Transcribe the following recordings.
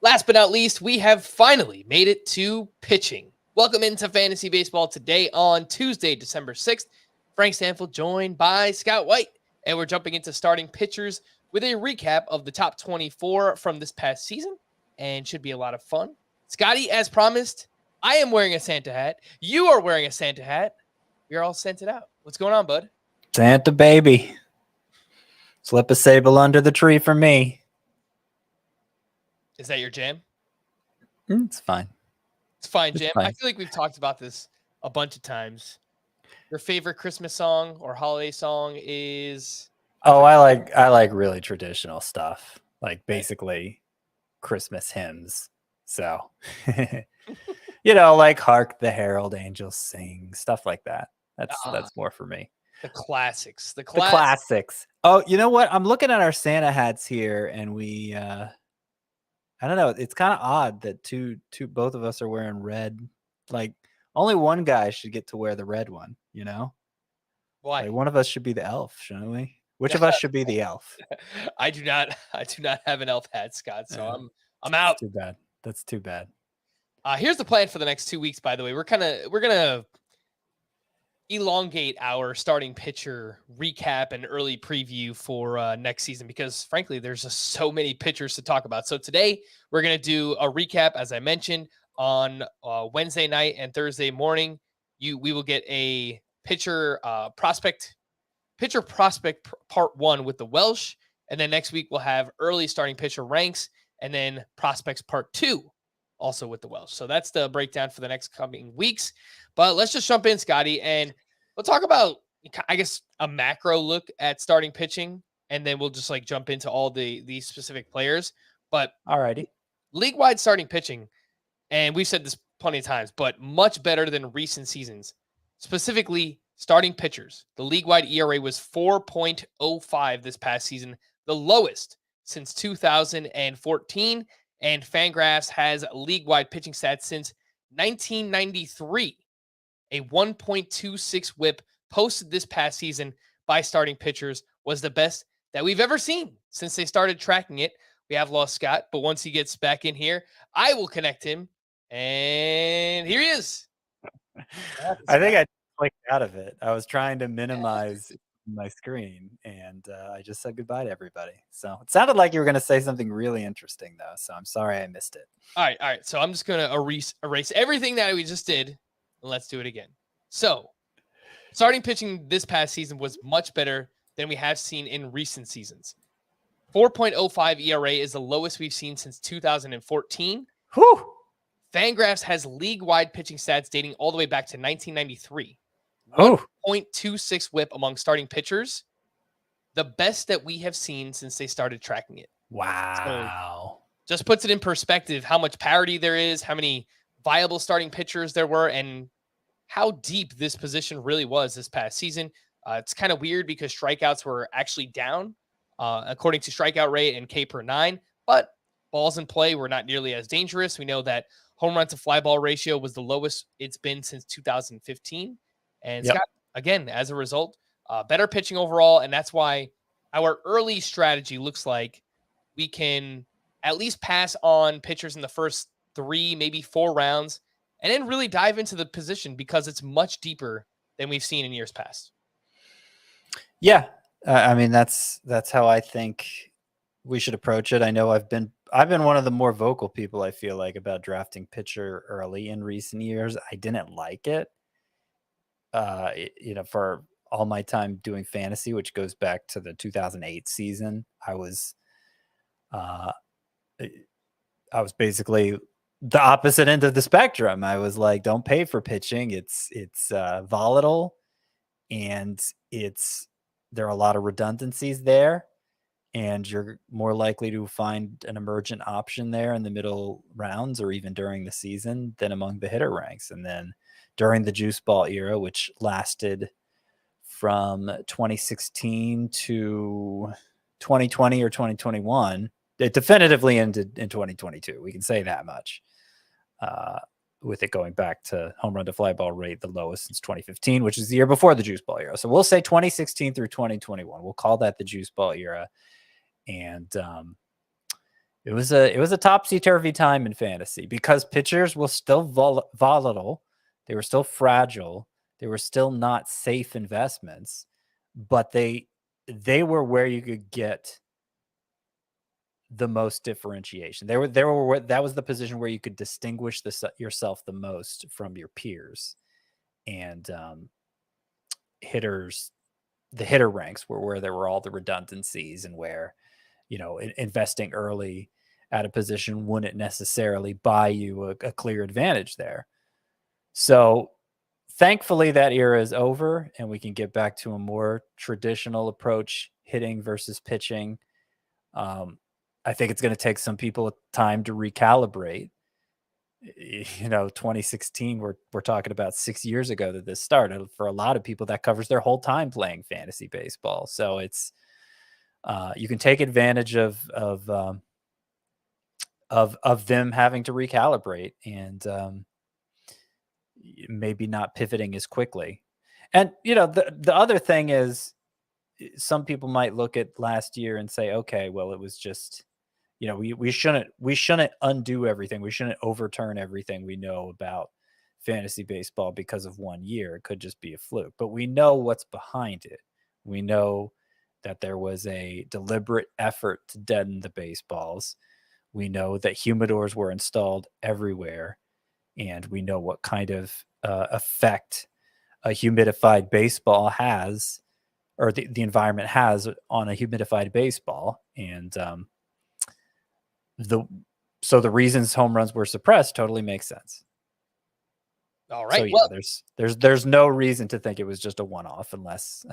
Last but not least, we have finally made it to pitching. Welcome into Fantasy Baseball today on Tuesday, December 6th. Frank Stampfl joined by Scott White, and we're jumping into starting pitchers with a recap of the top 24 from this past season, and should be a lot of fun. Scotty, as promised, I am wearing a Santa hat. You are wearing a Santa hat. We're all scented out. What's going on, bud? Santa baby. Slip a sable under the tree for me. Is that your jam? It's fine. It's fine, Jam. I feel like we've talked about this a bunch of times. Your favorite Christmas song or holiday song is? Oh, I like really traditional stuff, like basically Christmas hymns. So, like "Hark the Herald Angels Sing," stuff like that. That's more for me. The classics. The classics. Oh, you know what? I'm looking at our Santa hats here, and we. I don't know. It's kind of odd that both of us are wearing red. Like only one guy should get to wear the red one, Why? Like one of us should be the elf, shouldn't we? Which of us should be the elf? I do not have an elf hat, Scott. So I'm out. That's too bad. Here's the plan for the next 2 weeks, by the way. We're gonna elongate our starting pitcher recap and early preview for next season because frankly there's just so many pitchers to talk about. So today we're going to do a recap, as I mentioned, on Wednesday night and Thursday morning. We will get a pitcher prospect part 1 with the Welsh, and then next week we'll have early starting pitcher ranks and then prospects part 2 also with the Welsh. So that's the breakdown for the next coming weeks. But let's just jump in, Scotty, and we'll talk about, I guess, a macro look at starting pitching, and then we'll just jump into all the specific players. But alrighty, league-wide starting pitching, and we've said this plenty of times, but much better than recent seasons. Specifically, starting pitchers. The league-wide ERA was 4.05 this past season, the lowest since 2014. And Fangraphs has league-wide pitching stats since 1993. A 1.26 whip posted this past season by starting pitchers was the best that we've ever seen since they started tracking it. We have lost Scott, but once he gets back in here, I will connect him. And here he is. I think I clicked out of it. I was trying to minimize my screen, and I just said goodbye to everybody. So it sounded like you were going to say something really interesting, though. So I'm sorry I missed it. All right. So I'm just going to erase everything that we just did, and let's do it again. So starting pitching this past season was much better than we have seen in recent seasons. 4.05 ERA is the lowest we've seen since 2014. Whew. Fangraphs has league-wide pitching stats dating all the way back to 1993. 1.26 whip among starting pitchers, the best that we have seen since they started tracking it. Wow. So just puts it in perspective how much parity there is, how many viable starting pitchers there were, and how deep this position really was this past season. It's kind of weird because strikeouts were actually down, according to strikeout rate and K per 9, but balls in play were not nearly as dangerous. We know that home run to fly ball ratio was the lowest it's been since 2015. And Scott, again, as a result, better pitching overall. And that's why our early strategy looks like we can at least pass on pitchers in the first 3, maybe 4 rounds, and then really dive into the position because it's much deeper than we've seen in years past. Yeah. I mean, that's how I think we should approach it. I know I've been one of the more vocal people, I feel like, about drafting pitcher early in recent years. I didn't like it. For all my time doing fantasy, which goes back to the 2008 season, I was basically the opposite end of the spectrum. I was like, don't pay for pitching. It's volatile, and there are a lot of redundancies there, and you're more likely to find an emergent option there in the middle rounds or even during the season than among the hitter ranks. And then during the juice ball era, which lasted from 2016 to 2020 or 2021, it definitively ended in 2022. We can say that much. With it going back to home run to fly ball rate, the lowest since 2015, which is the year before the juice ball era. So we'll say 2016 through 2021. We'll call that the juice ball era. And It was a topsy-turvy time in fantasy because pitchers were still volatile. They were still fragile. They were still not safe investments, but they were where you could get the most differentiation. They were that was the position where you could distinguish yourself the most from your peers. And hitters, the hitter ranks were where there were all the redundancies and where, investing early at a position wouldn't necessarily buy you a clear advantage there. So thankfully that era is over and we can get back to a more traditional approach, hitting versus pitching. I think it's going to take some people time to recalibrate. 2016, we're talking about 6 years ago that this started. For a lot of people, that covers their whole time playing fantasy baseball. So it's you can take advantage of them having to recalibrate and maybe not pivoting as quickly. And the other thing is, some people might look at last year and say, okay, well, it was just, we shouldn't undo everything. We shouldn't overturn everything we know about fantasy baseball because of 1 year. It could just be a fluke, but we know what's behind it. We know that there was a deliberate effort to deaden the baseballs. We know that humidors were installed everywhere, and we know what kind of effect a humidified baseball has, or the environment has on a humidified baseball. And the reasons home runs were suppressed totally makes sense. All right. So yeah, there's no reason to think it was just a one-off unless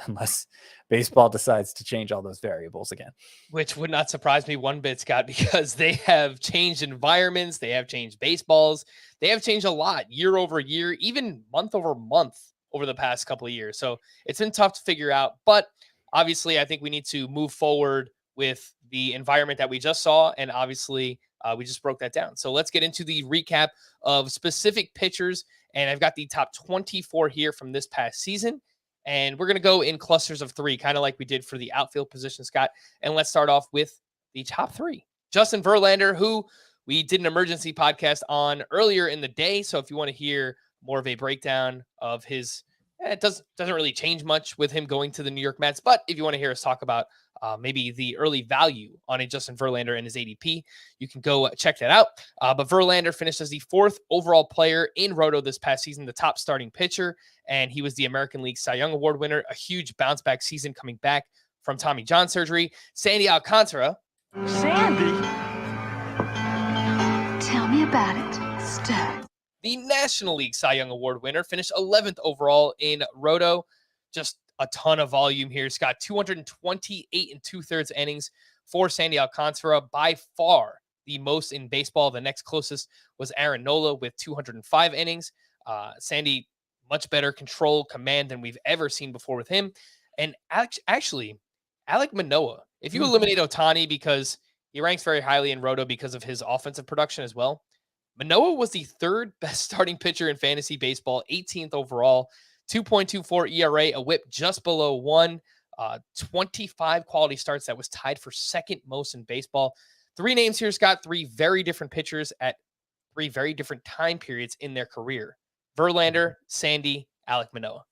baseball decides to change all those variables again. Which would not surprise me one bit, Scott, because they have changed environments, they have changed baseballs, they have changed a lot year over year, even month over month over the past couple of years. So it's been tough to figure out, but obviously I think we need to move forward with the environment that we just saw. And obviously we just broke that down. So let's get into the recap of specific pitchers. And I've got the top 24 here from this past season. And we're going to go in clusters of 3, kind of like we did for the outfield position, Scott. And let's start off with the top 3. Justin Verlander, who we did an emergency podcast on earlier in the day. So if you want to hear more of a breakdown of his, it doesn't really change much with him going to the New York Mets. But if you want to hear us talk about maybe the early value on a Justin Verlander and his ADP, you can go check that out. But Verlander finished as the 4th overall player in Roto this past season, the top starting pitcher, and he was the American League Cy Young Award winner, a huge bounce back season coming back from Tommy John surgery. Sandy Alcantara. Sandy? Tell me about it, Stud. The National League Cy Young Award winner, finished 11th overall in Roto. Just a ton of volume here. Scott, 228 and 2/3 innings for Sandy Alcantara, by far the most in baseball. The next closest was Aaron Nola with 205 innings. Sandy, much better control, command than we've ever seen before with him. And actually, Alek Manoah, if you eliminate Ohtani because he ranks very highly in Roto because of his offensive production as well, Manoah was the 3rd best starting pitcher in fantasy baseball, 18th overall, 2.24 ERA, a whip just below 1, 25 quality starts. That was tied for 2nd most in baseball. 3 names here, Scott, 3 very different pitchers at 3 very different time periods in their career. Verlander, Sandy, Alek Manoah.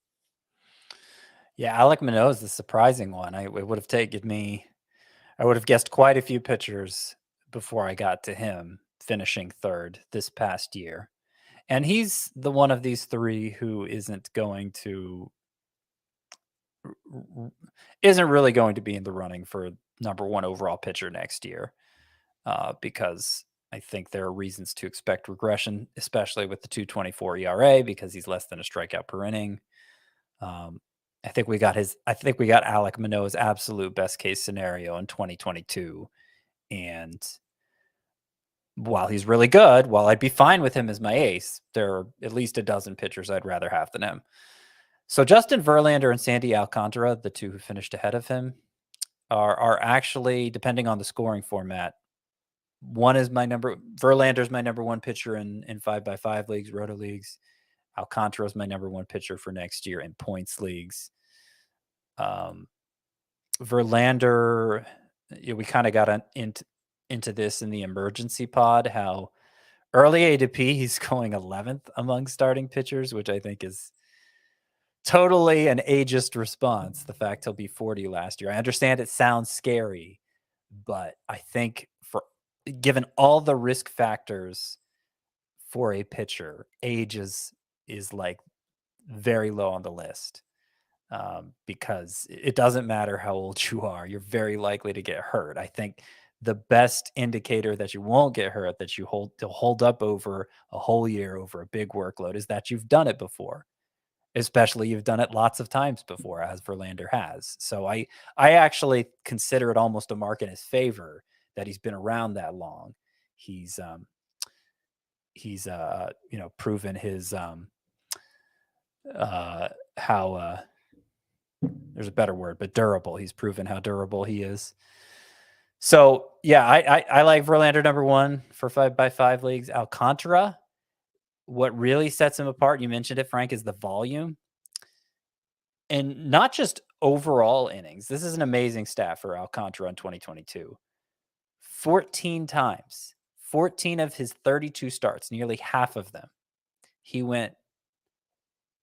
Yeah, Alek Manoah is the surprising one. I would have guessed quite a few pitchers before I got to him, finishing 3rd this past year. And he's the one of these 3 who isn't really going to be in the running for number 1 overall pitcher next year, because I think there are reasons to expect regression, especially with the 2.24 ERA, because he's less than a strikeout per inning. I think we got Alek Manoah's absolute best case scenario in 2022, and while he's really good, while I'd be fine with him as my ace, there are at least a dozen pitchers I'd rather have than him. So Justin Verlander and Sandy Alcantara, the 2 who finished ahead of him, are actually, depending on the scoring format, Verlander's my number 1 pitcher in 5x5 leagues, Roto leagues. Alcantara's my number 1 pitcher for next year in points leagues. Verlander, we kind of got into into this in the emergency pod, how early ADP, he's going 11th among starting pitchers, which I think is totally an ageist response. The fact he'll be 40 last year. I understand it sounds scary, but I think given all the risk factors for a pitcher, age is like very low on the list. Because it doesn't matter how old you are, you're very likely to get hurt. I think the best indicator that you won't get hurt, that you'll hold up over a whole year, over a big workload, is that you've done it before. Especially you've done it lots of times before, as Verlander has. So I actually consider it almost a mark in his favor that he's been around that long. He's proven his how there's a better word, but durable. He's proven how durable he is. So yeah, I like Verlander number 1 for 5x5 leagues. Alcantara, what really sets him apart, you mentioned it, Frank, is the volume. And not just overall innings. This is an amazing stat for Alcantara in 2022. 14 times, 14 of his 32 starts, nearly half of them, he went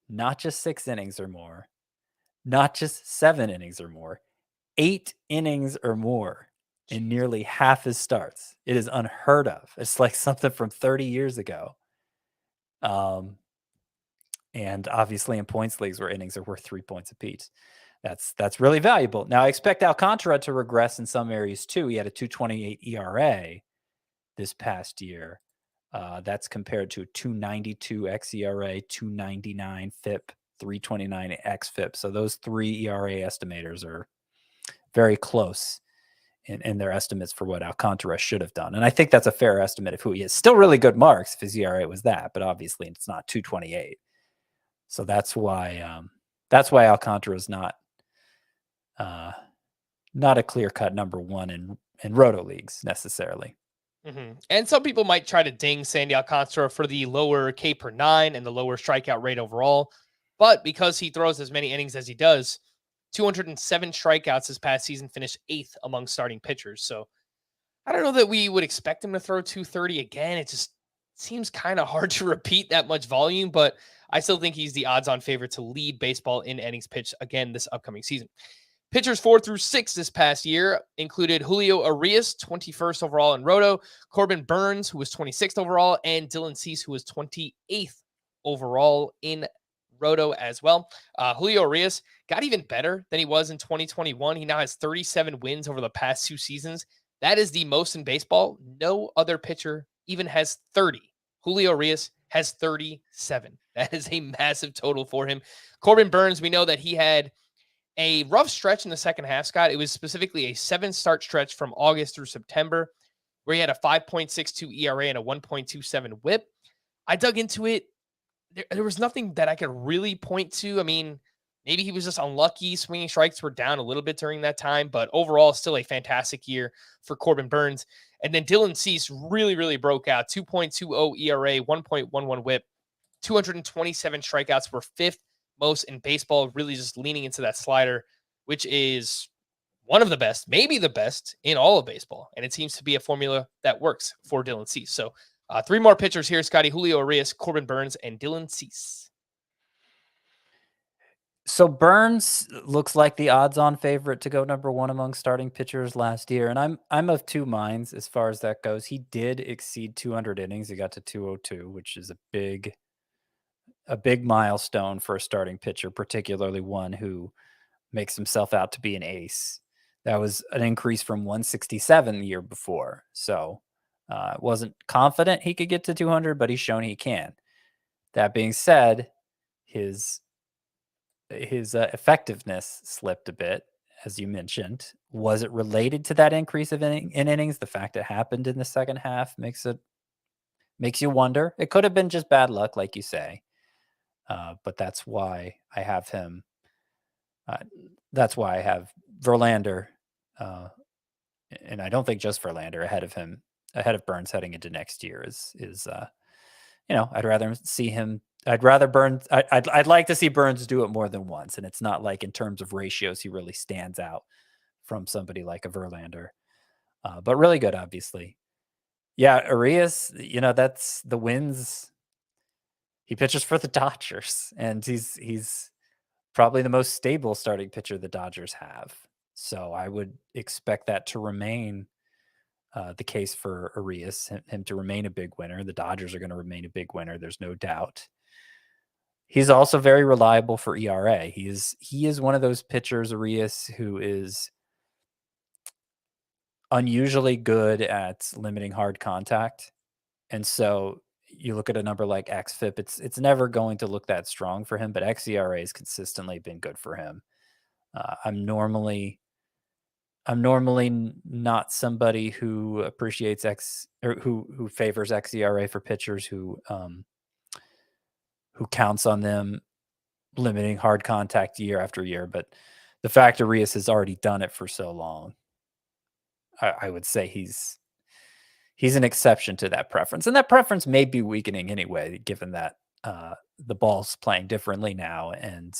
not just 6 innings or more, not just 7 innings or more, 8 innings or more in nearly half his starts. It is unheard of. It's like something from 30 years ago. And obviously in points leagues where innings are worth 3 points apiece, that's really valuable. Now I expect Alcantara to regress in some areas too. He had a 2.28 ERA this past year. That's compared to a 2.92 xERA, 2.99 FIP, 3.29 xFIP. So those 3 ERA estimators are very close in their estimates for what Alcantara should have done. And I think that's a fair estimate of who he is. Still really good marks if his ERA was that, but obviously it's not 2.28. So that's why Alcantara is not a clear-cut number 1 in roto leagues necessarily. Mm-hmm. And some people might try to ding Sandy Alcantara for the lower K per 9 and the lower strikeout rate overall. But because he throws as many innings as he does, 207 strikeouts this past season, finished 8th among starting pitchers. So I don't know that we would expect him to throw 230 again. It just seems kind of hard to repeat that much volume, but I still think he's the odds-on favorite to lead baseball in innings pitched again this upcoming season. Pitchers 4 through 6 this past year included Julio Urias, 21st overall in Roto, Corbin Burnes, who was 26th overall, and Dylan Cease, who was 28th overall in Roto as well. Julio Urias got even better than he was in 2021. He now has 37 wins over the past 2 seasons. That is the most in baseball. No other pitcher even has 30. Julio Urias has 37. That is a massive total for him. Corbin Burnes, we know that he had a rough stretch in the second half, Scott. It was specifically a 7-start stretch from August through September where he had a 5.62 ERA and a 1.27 whip. I dug into it. There was nothing that I could really point to. I mean, maybe he was just unlucky. Swinging strikes were down a little bit during that time, but overall, still a fantastic year for Corbin Burnes. And then Dylan Cease really, really broke out. 2.20 ERA, 1.11 whip, 227 strikeouts, were 5th most in baseball, really just leaning into that slider, which is one of the best, maybe the best in all of baseball. And it seems to be a formula that works for Dylan Cease. So 3 more pitchers here, Scotty: Julio Urias, Corbin Burnes, and Dylan Cease. So Burnes looks like the odds-on favorite to go number 1 among starting pitchers last year, and I'm of 2 minds as far as that goes. He did exceed 200 innings. He got to 202, which is a big milestone for a starting pitcher, particularly one who makes himself out to be an ace. That was an increase from 167 the year before. So wasn't confident he could get to 200, but he's shown he can. That being said, his effectiveness slipped a bit, as you mentioned. Was it related to that increase of in innings? The fact it happened in the second half makes you wonder. It could have been just bad luck, like you say. But that's why I have him. That's why I have Verlander, and I don't think just Verlander ahead of Burnes heading into next year. I'd rather see him. I'd like to see Burnes do it more than once, and it's not like in terms of ratios he really stands out from somebody like a Verlander. but really good, obviously. Yeah, Urias, that's the wins. He pitches for the Dodgers, and he's probably the most stable starting pitcher the Dodgers have. So I would expect that to remain the case for Urias, him to remain a big winner. The Dodgers are going to remain a big winner. There's no doubt. He's also very reliable for ERA. He is one of those pitchers, Urias, who is unusually good at limiting hard contact. And so you look at a number like xFIP, it's never going to look that strong for him, but xERA has consistently been good for him. I'm normally not somebody who appreciates who favors xERA for pitchers who counts on them limiting hard contact year after year. But the fact Urias has already done it for so long, I would say he's an exception to that preference. And that preference may be weakening anyway, given that the ball's playing differently now and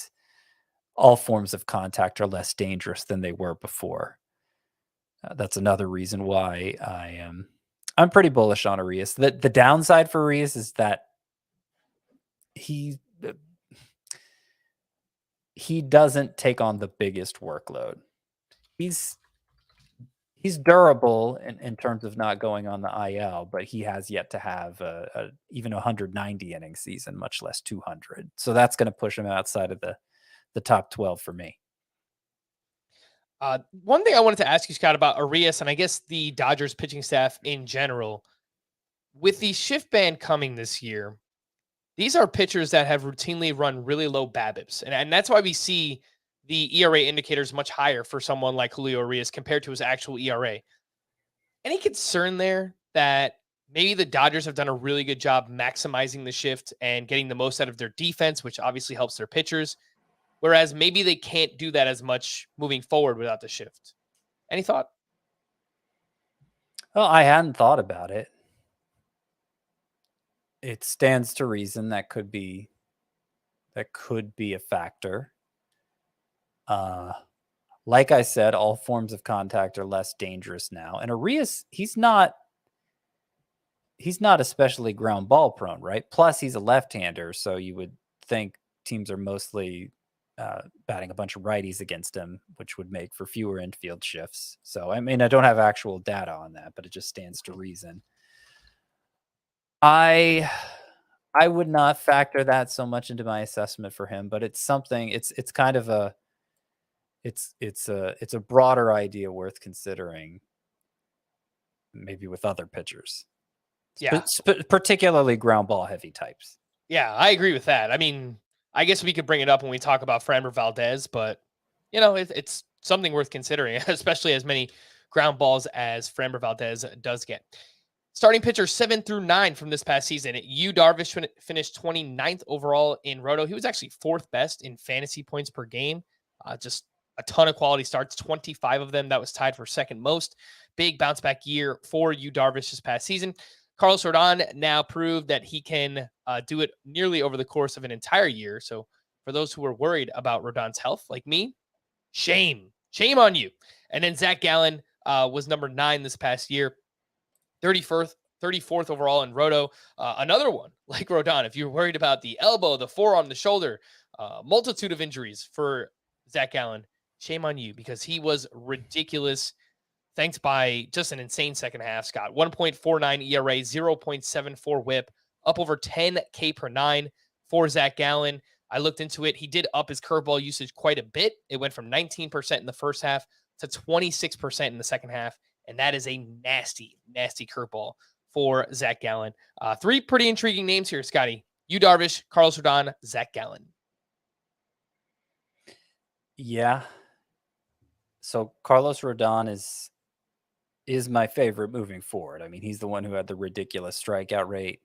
all forms of contact are less dangerous than they were before. That's another reason why I'm pretty bullish on Urias. The downside for Urias is that he doesn't take on the biggest workload. He's durable in terms of not going on the IL, but he has yet to have even a 190 inning season, much less 200. So that's going to push him outside of the top 12 for me. One thing I wanted to ask you, Scott, about Urias, and I guess the Dodgers pitching staff in general, with the shift ban coming this year, these are pitchers that have routinely run really low BABIPs. And that's why we see the ERA indicators much higher for someone like Julio Urias compared to his actual ERA. Any concern there that maybe the Dodgers have done a really good job maximizing the shift and getting the most out of their defense, which obviously helps their pitchers, whereas maybe they can't do that as much moving forward without the shift? Any thought? Well, I hadn't thought about it. It stands to reason that could be a factor. Like I said, all forms of contact are less dangerous now. And Urias, he's not especially ground ball prone, right? Plus he's a left-hander, so you would think teams are mostly batting a bunch of righties against him, which would make for fewer infield shifts. So, I mean, I don't have actual data on that, but it just stands to reason. I would not factor that so much into my assessment for him, but it's something. It's kind of a broader idea worth considering, maybe with other pitchers. Yeah, particularly ground ball heavy types. Yeah, I agree with that. I mean, I guess we could bring it up when we talk about Framber Valdez, but it's something worth considering, especially as many ground balls as Framber Valdez does get. Starting pitcher 7 through 9 from this past season. Darvish finished 29th overall in Roto. He was actually 4th best in fantasy points per game. Just a ton of quality starts, 25 of them. That was tied for second most. Big bounce back year for Darvish this past season. Carlos Rodon now proved that he can do it nearly over the course of an entire year. So for those who are worried about Rodon's health, like me, shame on you. And then Zach Gallen was number 9 this past year, 34th overall in Roto. Another one like Rodon. If you're worried about the elbow, the forearm, the shoulder, multitude of injuries for Zach Gallen, shame on you, because he was ridiculous. Thanks by just an insane second half, Scott. 1.49 ERA, 0.74 whip, up over 10K per 9 for Zach Gallen. I looked into it. He did up his curveball usage quite a bit. It went from 19% in the first half to 26% in the second half. And that is a nasty, nasty curveball for Zach Gallen. 3 pretty intriguing names here, Scotty. Darvish, Carlos Rodon, Zach Gallen. Yeah. So Carlos Rodon is my favorite moving forward. I mean, he's the one who had the ridiculous strikeout rate,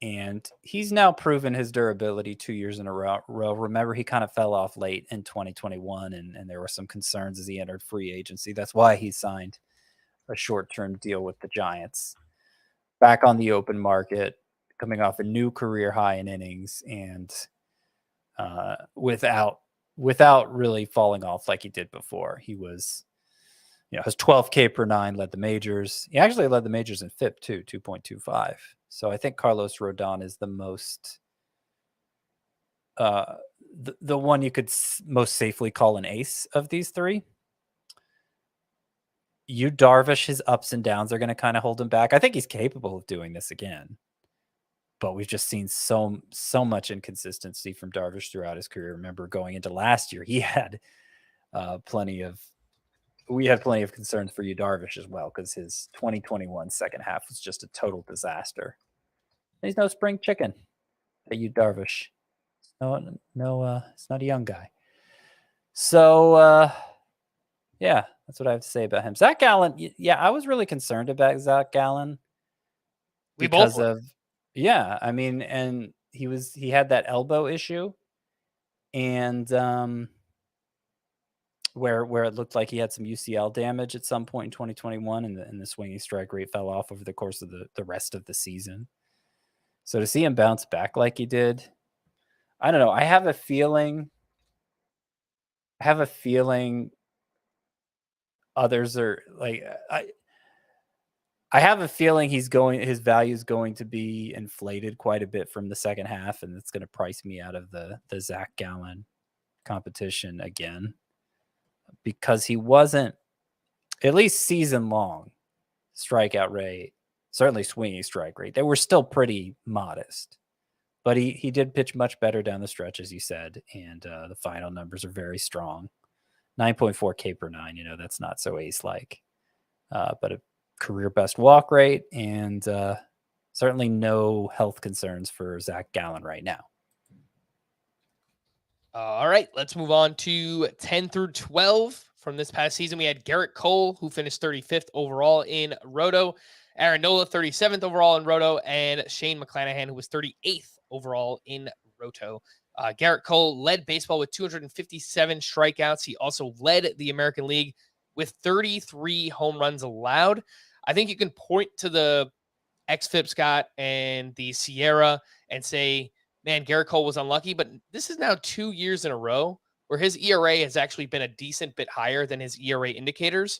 and he's now proven his durability 2 years in a row. Remember, he kind of fell off late in 2021, and there were some concerns as he entered free agency. That's why he signed a short-term deal with the Giants. Back on the open market, coming off a new career high in innings, and without really falling off like he did before. He was his 12K per nine led the majors. He actually led the majors in FIP too, 2.25. So I think Carlos Rodon is the most, the one you could most safely call an ace of these three. Darvish, his ups and downs are going to kind of hold him back. I think he's capable of doing this again, but we've just seen so much inconsistency from Darvish throughout his career. Remember, going into last year, he had plenty of concerns for Darvish as well, because his 2021 second half was just a total disaster. He's no spring chicken, Darvish. No, it's not a young guy. So, yeah, that's what I have to say about him. Zach Gallen, yeah, I was really concerned about Zach Gallen because of, I mean, and he had that elbow issue, and where it looked like he had some UCL damage at some point in 2021, and the swinging strike rate fell off over the course of the rest of the season. So to see him bounce back like he did, I don't know. I have a feeling others are like, I have a feeling his value is going to be inflated quite a bit from the second half, and it's going to price me out of the Zach Gallen competition again, because he wasn't, at least season long, strikeout rate, certainly swinging strike rate, they were still pretty modest. But he did pitch much better down the stretch, as you said, and the final numbers are very strong. 9.4 K per nine, that's not so ace-like. But a career best walk rate, and certainly no health concerns for Zach Gallen right now. All right, let's move on to 10 through 12 from this past season. We had Gerrit Cole, who finished 35th overall in Roto, Aaron Nola, 37th overall in Roto, and Shane McClanahan, who was 38th overall in Roto. Gerrit Cole led baseball with 257 strikeouts. He also led the American League with 33 home runs allowed. I think you can point to the xFIP, Scott, and the Sierra and say, man, Gerrit Cole was unlucky, but this is now 2 years in a row where his ERA has actually been a decent bit higher than his ERA indicators.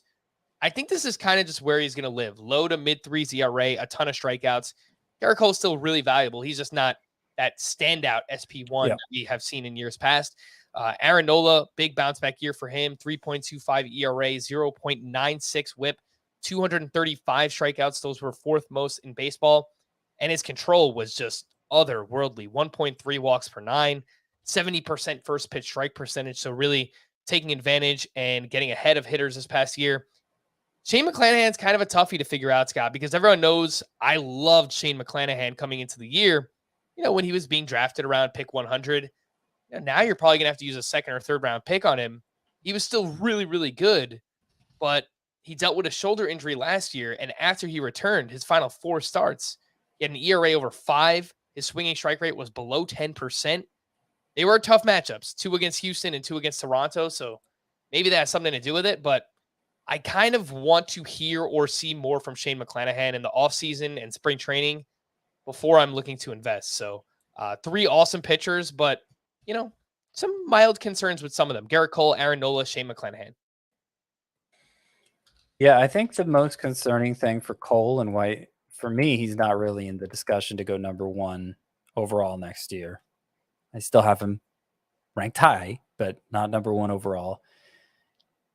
I think this is kind of just where he's going to live. Low to mid threes ERA, a ton of strikeouts. Gerrit Cole is still really valuable. He's just not that standout SP1 that we have seen in years past. Aaron Nola, big bounce back year for him. 3.25 ERA, 0.96 whip, 235 strikeouts. Those were fourth most in baseball. And his control was just otherworldly. 1.3 walks per nine, 70% first pitch strike percentage. So really taking advantage and getting ahead of hitters this past year. Shane McClanahan's kind of a toughie to figure out, Scott, because everyone knows I loved Shane McClanahan coming into the year, when he was being drafted around pick 100. Now you're probably going to have to use a second or third round pick on him. He was still really, really good, but he dealt with a shoulder injury last year. And after he returned, his final 4 starts, he had an ERA over 5. His swinging strike rate was below 10%. They were tough matchups, 2 against Houston and 2 against Toronto. So maybe that has something to do with it, but I kind of want to hear or see more from Shane McClanahan in the offseason and spring training before I'm looking to invest. So 3 awesome pitchers, but, some mild concerns with some of them. Gerrit Cole, Aaron Nola, Shane McClanahan. Yeah, I think the most concerning thing for Cole and White, for me, he's not really in the discussion to go number 1 overall next year. I still have him ranked high, but not number 1 overall,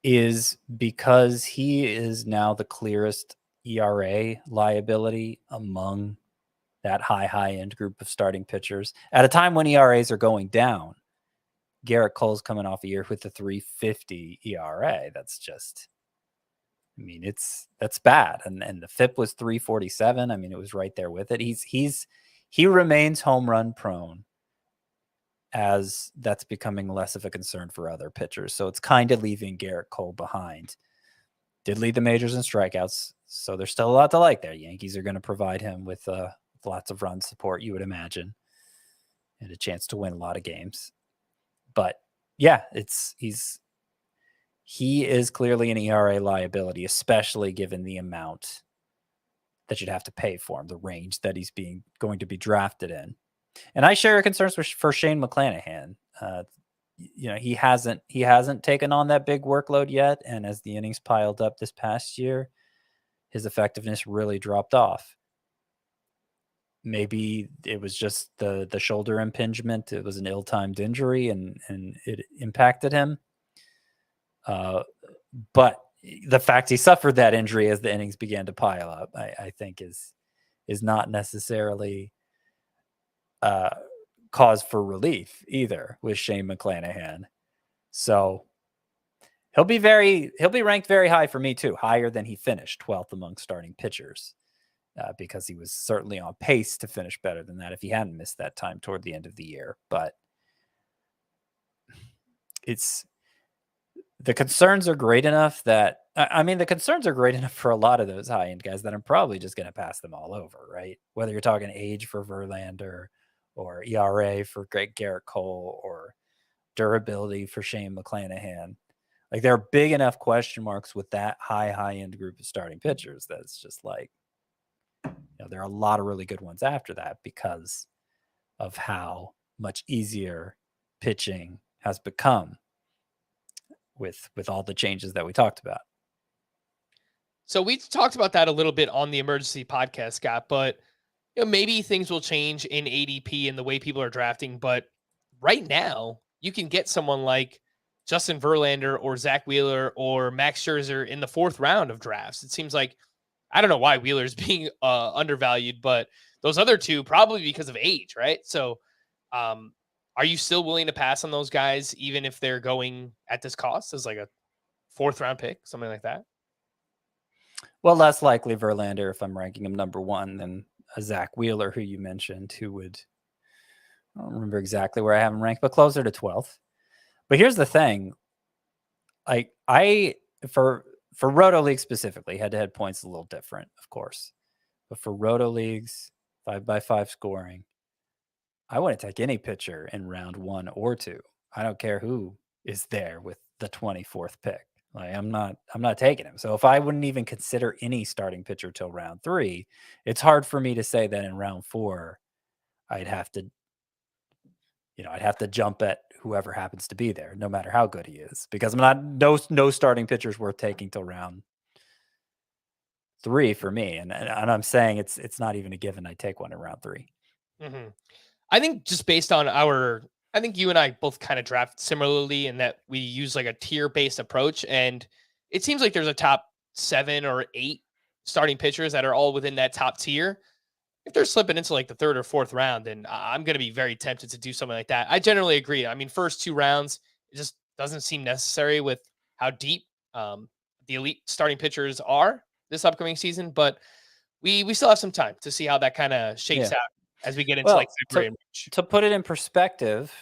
is because he is now the clearest ERA liability among that high-end group of starting pitchers. At a time when ERAs are going down, Gerrit Cole's coming off a year with a 3.50 ERA. That's just, that's bad. And the FIP was 3.47. It was right there with it. He remains home run prone, as that's becoming less of a concern for other pitchers. So it's kind of leaving Gerrit Cole behind. Did lead the majors in strikeouts, so there's still a lot to like there. Yankees are going to provide him with lots of run support, you would imagine, and a chance to win a lot of games. But yeah, he is clearly an ERA liability, especially given the amount that you'd have to pay for him, the range that he's going to be drafted in. And I share your concerns for Shane McClanahan. he hasn't taken on that big workload yet. And as the innings piled up this past year, his effectiveness really dropped off. Maybe it was just the shoulder impingement. It was an ill-timed injury and it impacted him. But the fact he suffered that injury as the innings began to pile up, I think is not necessarily cause for relief either with Shane McClanahan. So he'll be ranked very high for me too, higher than he finished 12th among starting pitchers, because he was certainly on pace to finish better than that if he hadn't missed that time toward the end of the year. But the concerns are great enough that, the concerns are great enough for a lot of those high-end guys that I'm probably just going to pass them all over, right? Whether you're talking age for Verlander or ERA for Garrett Cole or durability for Shane McClanahan. Like, there are big enough question marks with that high-end group of starting pitchers that it's just like, there are a lot of really good ones after that because of how much easier pitching has become with all the changes that we talked about. So we talked about that a little bit on the emergency podcast, Scott, but maybe things will change in ADP and the way people are drafting. But right now, you can get someone like Justin Verlander or Zach Wheeler or Max Scherzer in the 4th round of drafts. It seems like, I don't know why Wheeler's being undervalued, but those other two probably because of age, right? So are you still willing to pass on those guys, even if they're going at this cost as like a 4th round pick, something like that? Well, less likely Verlander if I'm ranking him number 1 than a Zach Wheeler, who you mentioned, who would, I don't remember exactly where I have him ranked, but closer to 12th. But here's the thing. For Roto League specifically, head-to-head points a little different, of course. But for Roto Leagues, 5x5 scoring, I wouldn't take any pitcher in round 1 or 2. I don't care who is there with the 24th pick. Like, I'm not taking him. So if I wouldn't even consider any starting pitcher till round 3, it's hard for me to say that in round 4, I'd have to jump at whoever happens to be there, no matter how good he is, because no starting pitchers worth taking till round 3 for me. And I'm saying it's not even a given I take one in round 3. Mm-hmm. I think just based on I think you and I both kind of draft similarly in that we use like a tier-based approach, and it seems like there's a top 7 or 8 starting pitchers that are all within that top tier. If they're slipping into like the 3rd or 4th round, then I'm going to be very tempted to do something like that. I generally agree. I mean, first 2 rounds, it just doesn't seem necessary with how deep the elite starting pitchers are this upcoming season, but we still have some time to see how that kind of shakes out as we get into like February and March. To put it in perspective,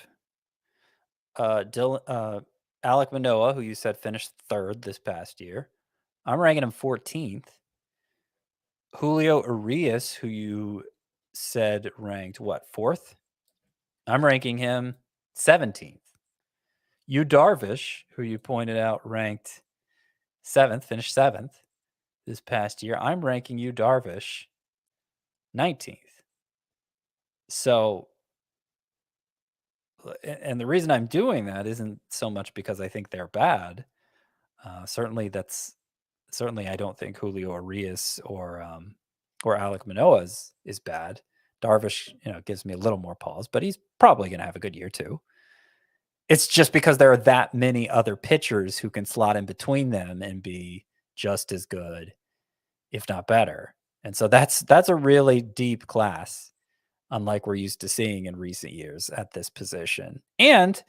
Alek Manoah, who you said finished 3rd this past year, I'm ranking him 14th. Julio Urias, who you said ranked 4th? I'm ranking him 17th. Darvish, who you pointed out ranked 7th, finished 7th this past year. I'm ranking Darvish 19th. So, and the reason I'm doing that isn't so much because I think they're bad. Certainly I don't think Julio Urias or Alek Manoah is bad. Darvish, gives me a little more pause, but he's probably going to have a good year too. It's just because there are that many other pitchers who can slot in between them and be just as good, if not better. And so that's a really deep class, unlike we're used to seeing in recent years at this position. And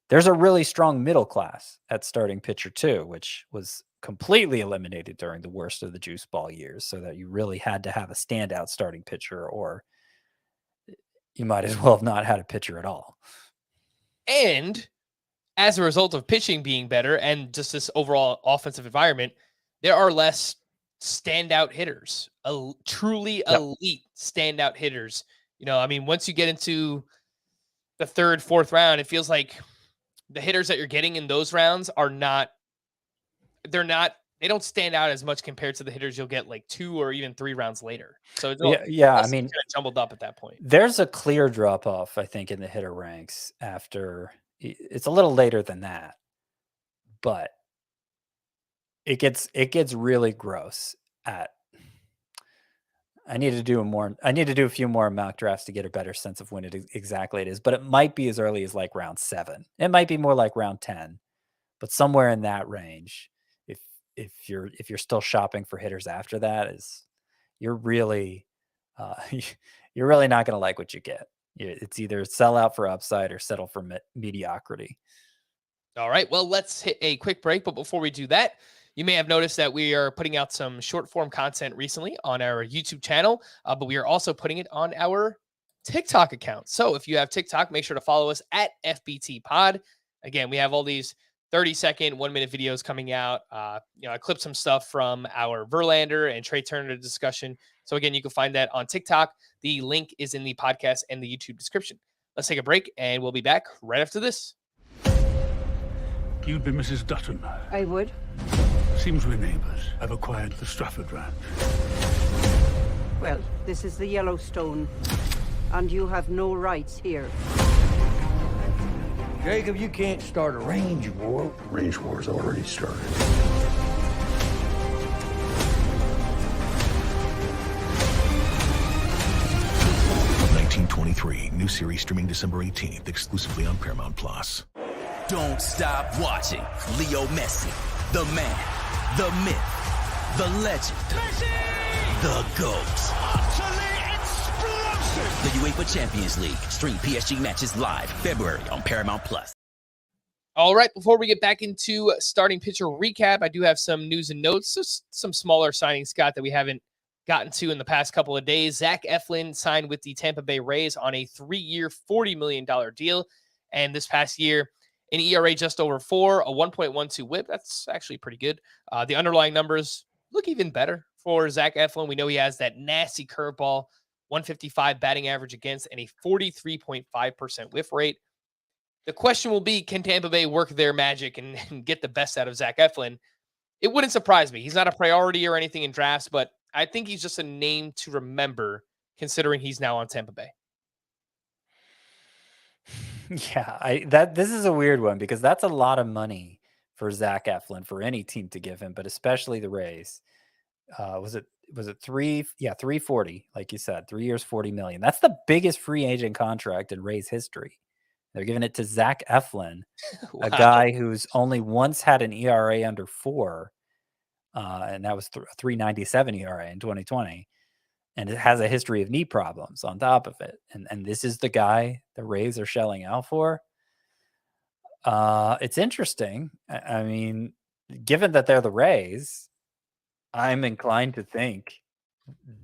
there's a really strong middle class at starting pitcher too, which was completely eliminated during the worst of the juice ball years, so that you really had to have a standout starting pitcher, or you might as well have not had a pitcher at all. And as a result of pitching being better and just this overall offensive environment, there are less standout hitters, truly elite standout hitters. Once you get into the 3rd, 4th round, it feels like the hitters that you're getting in those rounds they don't stand out as much compared to the hitters you'll get like 2 or even 3 rounds later. So it's kind of jumbled up at that point. There's a clear drop off, I think, in the hitter ranks after It's a little later than that, but it gets really gross at. I need to do a few more mock drafts to get a better sense of when exactly it is, but it might be as early as like round 7. It might be more like round 10, but somewhere in that range. If you're still shopping for hitters after that, you're really you're really not going to like what you get. It's either sell out for upside or settle for mediocrity. All right, well, let's hit a quick break. But before we do that, you may have noticed that we are putting out some short form content recently on our YouTube channel, but we are also putting it on our TikTok account. So if you have TikTok, make sure to follow us at FBT Pod. Again, we have all these 30-second, 1-minute videos coming out. I clipped some stuff from our Verlander and Trey Turner discussion. So again, you can find that on TikTok. The link is in the podcast and the YouTube description. Let's take a break, and we'll be back right after this. You'd be Mrs. Dutton. I would. Seems we're neighbors. I've acquired the Strafford Ranch. Well, this is the Yellowstone, and you have no rights here. Jacob, you can't start a range war. Range war's already started. 1923, new series streaming December 18th, exclusively on Paramount Plus. Don't stop watching Leo Messi, the man, the myth, the legend, Messi! The GOAT. Utterly explosive! The UEFA Champions League. Stream PSG matches live February on Paramount Plus. All right, before we get back into starting pitcher recap, I do have some news and notes, just some smaller signings, Scott, that we haven't gotten to in the past couple of days. Zach Eflin signed with the Tampa Bay Rays on a 3-year, $40 million deal. And this past year, an ERA just over 4, a 1.12 whip. That's actually pretty good. The underlying numbers look even better for Zach Eflin. We know he has that nasty curveball, 155 batting average against, and a 43.5% whiff rate. The question will be, can Tampa Bay work their magic and get the best out of Zach Eflin? It wouldn't surprise me. He's not a priority or anything in drafts, but I think he's just a name to remember considering he's now on Tampa Bay. Yeah, this is a weird one because that's a lot of money for Zach Eflin for any team to give him, but especially the Rays. Was it 3? Yeah, 340, like you said, 3 years, $40 million. That's the biggest free agent contract in Rays history. They're giving it to Zach Eflin, Wow. a guy who's only once had an ERA under 4, and that was 3.97 ERA in 2020. And it has a history of knee problems on top of it. And this is the guy the Rays are shelling out for. It's interesting. I mean, given that they're the Rays, I'm inclined to think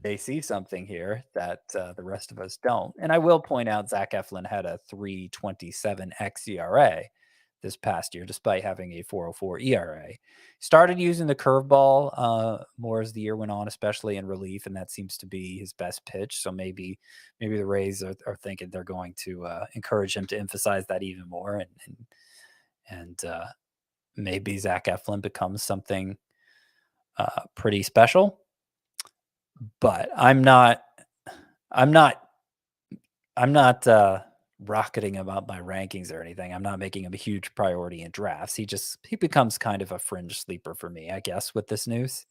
they see something here that the rest of us don't. And I will point out Zach Eflin had a 3.27 xERA this past year, despite having a 4.04 ERA. Started using the curveball more as the year went on, especially in relief, and that seems to be his best pitch. So maybe the Rays are thinking they're going to encourage him to emphasize that even more, and maybe Zach Eflin becomes something pretty special. But I'm not rocketing about my rankings or anything. I'm not making him a huge priority in drafts. He becomes kind of a fringe sleeper for me, I guess, with this news.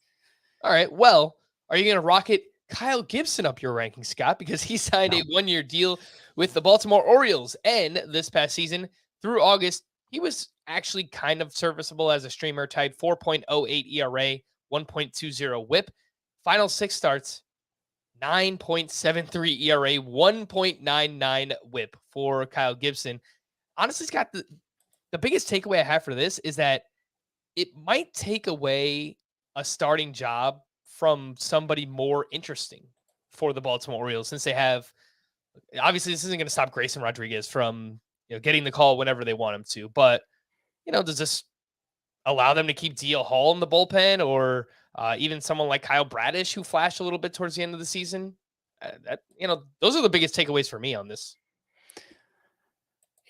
All right. Well, are you going to rocket Kyle Gibson up your rankings, Scott? Because he signed a 1-year deal with the Baltimore Orioles. And this past season through August, he was actually kind of serviceable as a streamer, tied 4.08 ERA, 1.20 whip. Final 6 starts, 9.73 ERA, 1.99 whip for Kyle Gibson. Honestly, Scott, the biggest takeaway I have for this is that it might take away a starting job from somebody more interesting for the Baltimore Orioles, since they have, obviously this isn't going to stop Grayson Rodriguez from getting the call whenever they want him to, but does this allow them to keep DL Hall in the bullpen, or even someone like Kyle Bradish, who flashed a little bit towards the end of the season? Those are the biggest takeaways for me on this.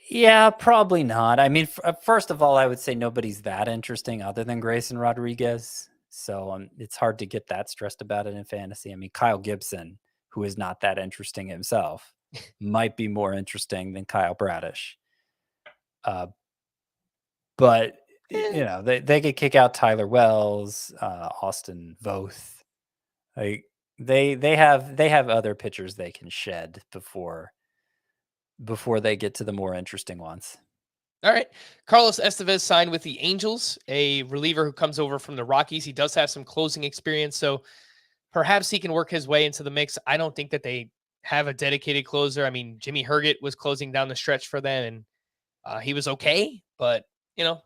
Yeah, probably not. I mean, first of all, I would say nobody's that interesting other than Grayson Rodriguez. So it's hard to get that stressed about it in fantasy. I mean, Kyle Gibson, who is not that interesting himself, might be more interesting than Kyle Bradish. But they could kick out Tyler Wells, Austin Voth. Like they have other pitchers they can shed before they get to the more interesting ones. All right. Carlos Estevez signed with the Angels, a reliever who comes over from the Rockies. He does have some closing experience, so perhaps he can work his way into the mix. I don't think that they have a dedicated closer. I mean, Jimmy Herget was closing down the stretch for them, and he was okay, but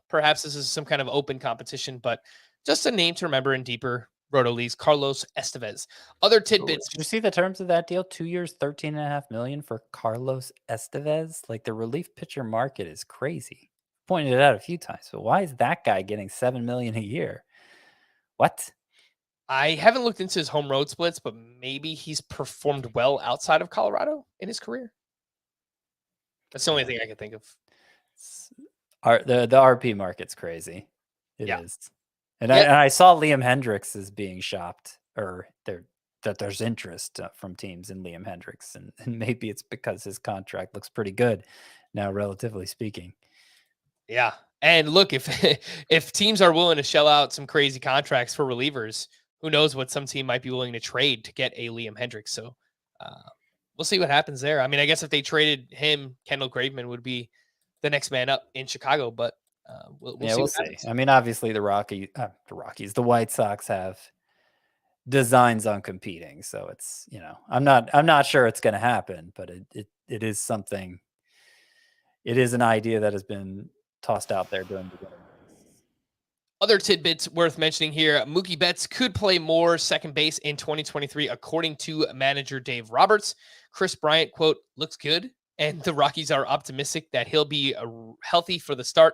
perhaps this is some kind of open competition, but just a name to remember in deeper Roto leagues, Carlos Estevez. Other tidbits. Did you see the terms of that deal? 2 years, $13.5 million for Carlos Estevez. Like, the relief pitcher market is crazy. Pointed it out a few times, but why is that guy getting $7 million a year? What? I haven't looked into his home road splits, but maybe he's performed well outside of Colorado in his career. That's the only thing I can think of. The RP market's crazy. It is. And I saw Liam Hendricks is being shopped, or that there's interest from teams in Liam Hendricks, and maybe it's because his contract looks pretty good now, relatively speaking. Yeah, and look, if teams are willing to shell out some crazy contracts for relievers, who knows what some team might be willing to trade to get a Liam Hendricks. So we'll see what happens there. I mean, I guess if they traded him, Kendall Graveman would be the next man up in Chicago, but we'll see. I mean, obviously the White Sox have designs on competing, so it's I'm not sure it's going to happen, but it is something. It is an idea that has been tossed out there during the beginning. Other tidbits worth mentioning here: Mookie Betts could play more second base in 2023, according to manager Dave Roberts. Chris Bryant, quote, looks good, and the Rockies are optimistic that he'll be healthy for the start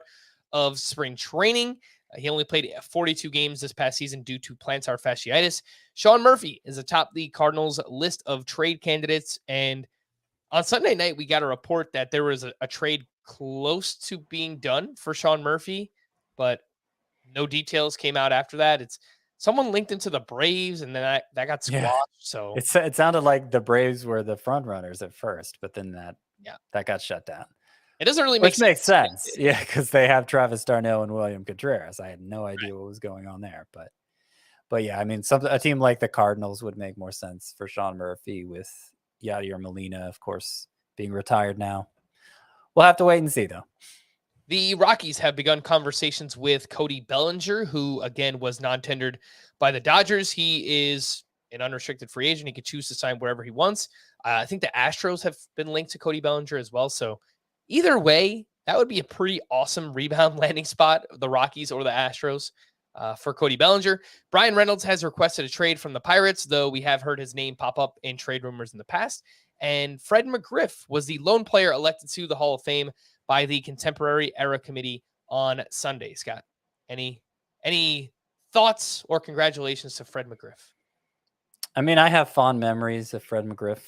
of spring training. He only played 42 games this past season due to plantar fasciitis. Sean Murphy is atop the Cardinals list of trade candidates. And on Sunday night, we got a report that there was a trade close to being done for Sean Murphy, but no details came out after that. It's someone linked into the Braves, and then that got squashed. Yeah. So it sounded like the Braves were the front runners at first, but then that got shut down. It doesn't really make sense. Which makes sense. Yeah, because they have Travis Darnell and William Contreras. I had no idea what was going on there. But yeah, I mean, a team like the Cardinals would make more sense for Sean Murphy, with Yadier Molina, of course, being retired now. We'll have to wait and see, though. The Rockies have begun conversations with Cody Bellinger, who, again, was non-tendered by the Dodgers. He is an unrestricted free agent. He could choose to sign wherever he wants. I think the Astros have been linked to Cody Bellinger as well. So either way, that would be a pretty awesome rebound landing spot, the Rockies or the Astros, for Cody Bellinger. Brian Reynolds has requested a trade from the Pirates, though we have heard his name pop up in trade rumors in the past. And Fred McGriff was the lone player elected to the Hall of Fame by the Contemporary Era Committee on Sunday. Scott, any thoughts or congratulations to Fred McGriff? I mean, I have fond memories of Fred McGriff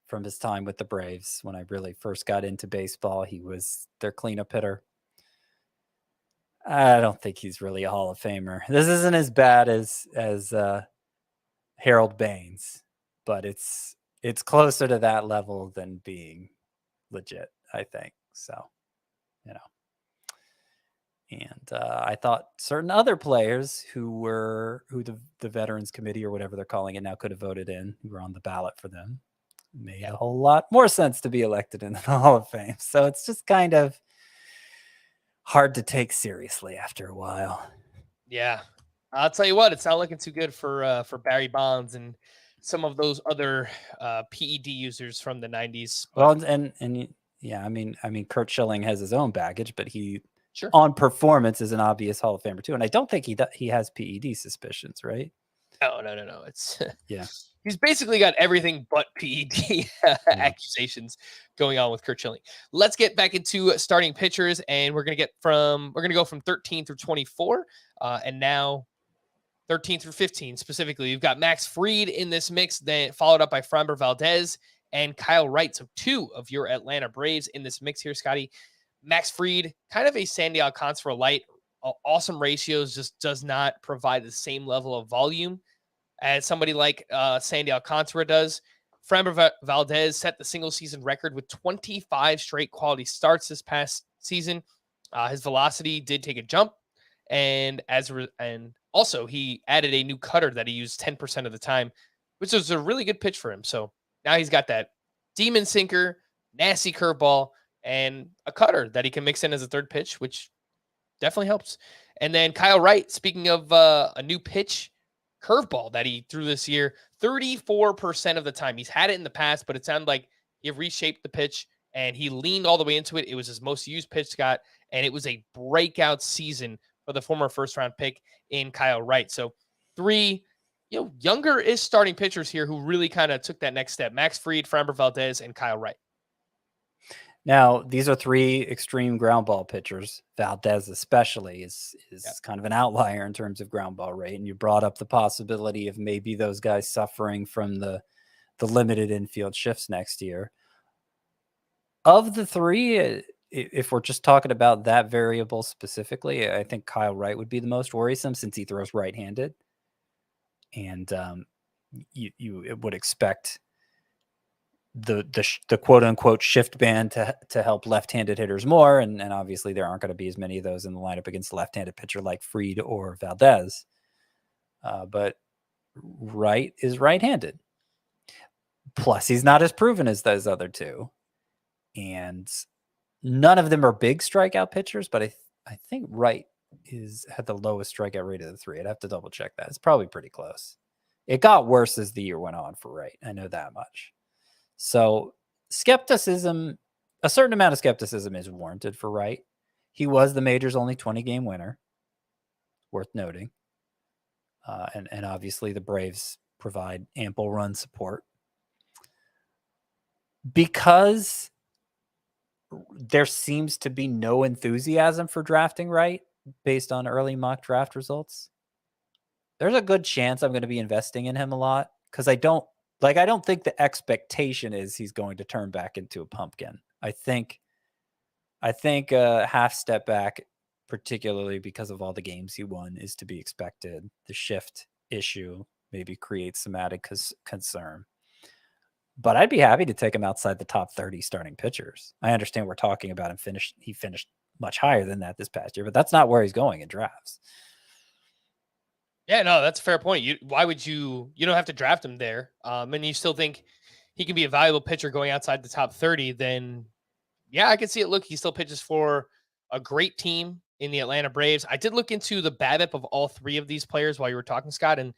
from his time with the Braves. When I really first got into baseball, he was their cleanup hitter. I don't think he's really a Hall of Famer. This isn't as bad as Harold Baines, but it's closer to that level than being legit, I think. So, and I thought certain other players who the Veterans Committee, or whatever they're calling it now, could have voted in, who were on the ballot for them, made a whole lot more sense to be elected in the Hall of Fame. So it's just kind of hard to take seriously after a while. Yeah, I'll tell you what, it's not looking too good for Barry Bonds and some of those other PED users from the 90s. Well, and yeah, I mean, Kurt Schilling has his own baggage, but he on performance is an obvious Hall of Famer too. And I don't think he has PED suspicions, right? No. It's yeah. He's basically got everything but PED accusations going on with Kurt Schilling. Let's get back into starting pitchers, and we're going to go from 13 through 24, and now 13 through 15 specifically. You've got Max Fried in this mix, then followed up by Framber Valdez and Kyle Wright. So two of your Atlanta Braves in this mix here, Scotty. Max Fried, kind of a Sandy Alcantara light. Awesome ratios, just does not provide the same level of volume as somebody like Sandy Alcantara does. Framber Valdez set the single season record with 25 straight quality starts this past season. His velocity did take a jump, and and also he added a new cutter that he used 10% of the time, which was a really good pitch for him. So now he's got that demon sinker, nasty curveball, and a cutter that he can mix in as a third pitch, which definitely helps. And then Kyle Wright, speaking of a new pitch, curveball that he threw this year, 34% of the time. He's had it in the past, but it sounded like he reshaped the pitch and he leaned all the way into it. It was his most used pitch, Scott, and it was a breakout season for the former first-round pick in Kyle Wright. So 3, younger-ish starting pitchers here who really kind of took that next step. Max Fried, Framber Valdez, and Kyle Wright. Now, these are 3 extreme ground ball pitchers. Valdez especially is kind of an outlier in terms of ground ball rate. And you brought up the possibility of maybe those guys suffering from the limited infield shifts next year. Of the 3, if we're just talking about that variable specifically, I think Kyle Wright would be the most worrisome since he throws right-handed. And you would expect the quote unquote shift band to help left-handed hitters more. And obviously there aren't going to be as many of those in the lineup against a left-handed pitcher like Fried or Valdez. But Wright is right-handed. Plus he's not as proven as those other 2. And none of them are big strikeout pitchers, but I think Wright had the lowest strikeout rate of the 3. I'd have to double check that. It's probably pretty close. It got worse as the year went on for Wright. I know that much. So skepticism, a certain amount of skepticism is warranted for Wright. He was the major's only 20-game winner, worth noting. And obviously the Braves provide ample run support. Because there seems to be no enthusiasm for drafting Wright based on early mock draft results, there's a good chance I'm going to be investing in him a lot because I don't think the expectation is he's going to turn back into a pumpkin. I think a half step back, particularly because of all the games he won, is to be expected. The shift issue maybe creates some added concern. But I'd be happy to take him outside the top 30 starting pitchers. I understand we're talking about he finished much higher than that this past year, but that's not where he's going in drafts. Yeah, no, that's a fair point. Why would you don't have to draft him there. And you still think he can be a valuable pitcher going outside the top 30, then yeah, I can see it. Look, he still pitches for a great team in the Atlanta Braves. I did look into the BABIP of all 3 of these players while you were talking, Scott, and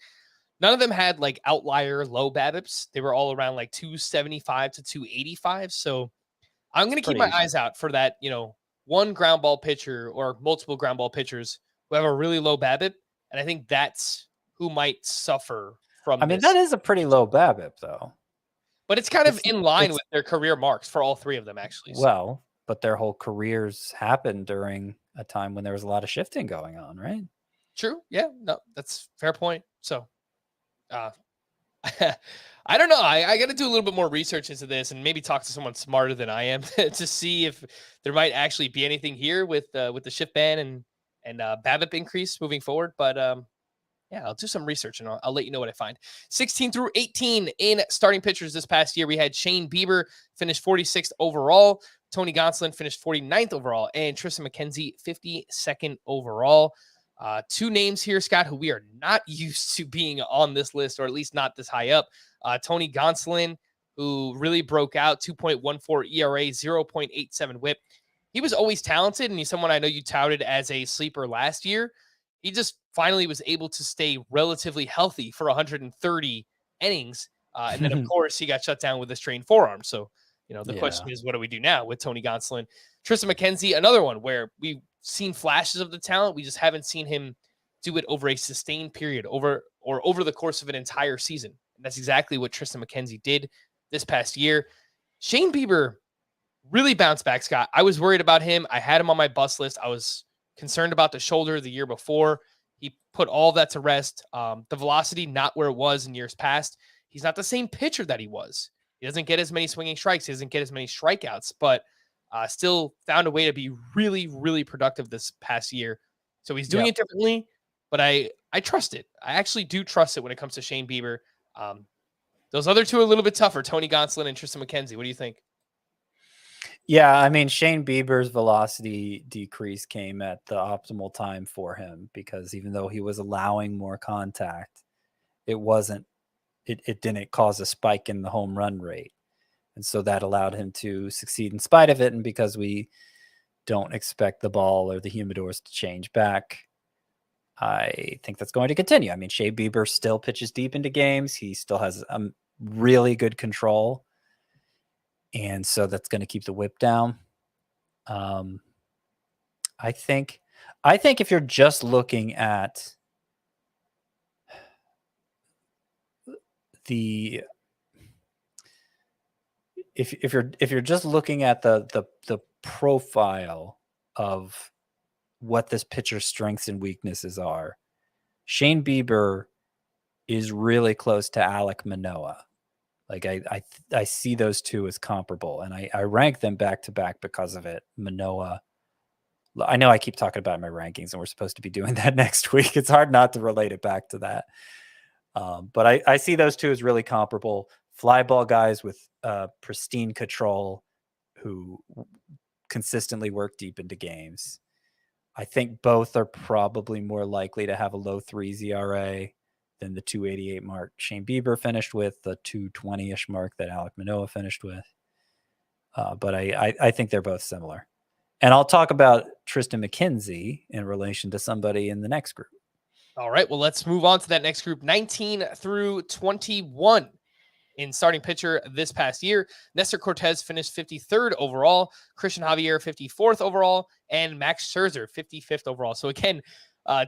none of them had like outlier low BABIPs. They were all around like 275 to 285. So I'm going to keep my eyes out for that, one ground ball pitcher or multiple ground ball pitchers who have a really low BABIP. And I think that's who might suffer from this. That is a pretty low BABIP though. But it's kind of in line with their career marks for all 3 of them, actually. So. Well, but their whole careers happened during a time when there was a lot of shifting going on, right? True. Yeah. No, that's a fair point. So, I don't know. I got to do a little bit more research into this and maybe talk to someone smarter than I am to see if there might actually be anything here with the shift ban and BABIP increase moving forward. But yeah, I'll do some research and I'll let you know what I find. 16 through 18 in starting pitchers this past year. We had Shane Bieber finish 46th overall. Tony Gonsolin finished 49th overall. And Tristan McKenzie 52nd overall. 2 names here, Scott, who we are not used to being on this list, or at least not this high up. Tony Gonsolin, who really broke out, 2.14 ERA, 0.87 whip. He was always talented, and he's someone I know you touted as a sleeper last year. He just finally was able to stay relatively healthy for 130 innings. And then, of course, he got shut down with a strained forearm. So, the question is, what do we do now with Tony Gonsolin? Tristan McKenzie, another one where we've seen flashes of the talent. We just haven't seen him do it over a sustained period over the course of an entire season. And that's exactly what Tristan McKenzie did this past year. Shane Bieber really bounced back, Scott. I was worried about him. I had him on my bust list. I was concerned about the shoulder the year before. He put all that to rest. The velocity, not where it was in years past. He's not the same pitcher that he was. He doesn't get as many swinging strikes. He doesn't get as many strikeouts, but still found a way to be really, really productive this past year. So he's doing it differently, but I trust it. I actually do trust it when it comes to Shane Bieber. Those other 2 are a little bit tougher, Tony Gonsolin and Tristan McKenzie. What do you think? Yeah, I mean, Shane Bieber's velocity decrease came at the optimal time for him because even though he was allowing more contact, it didn't cause a spike in the home run rate. And so that allowed him to succeed in spite of it. And because we don't expect the ball or the humidors to change back, I think that's going to continue. I mean, Shea Bieber still pitches deep into games. He still has really good control. And so that's going to keep the whip down. I think if you're just looking at the if you're just looking at the profile of what this pitcher's strengths and weaknesses are, Shane Bieber is really close to Alek Manoah. Like I see those two as comparable, and I rank them back to back because of it. Manoah, I know I keep talking about my rankings, and we're supposed to be doing that next week. It's hard not to relate it back to that. But I see those two as really comparable. Fly ball guys with pristine control who consistently work deep into games. I think both are probably more likely to have a low 3 ERA than the 288 mark Shane Bieber finished with, the 220-ish mark that Alek Manoah finished with. But I think they're both similar. And I'll talk about Tristan McKenzie in relation to somebody in the next group. All right, well, let's move on to that next group, 19 through 21. In starting pitcher this past year, Nestor Cortes finished 53rd overall, Christian Javier 54th overall, and Max Scherzer 55th overall. So again,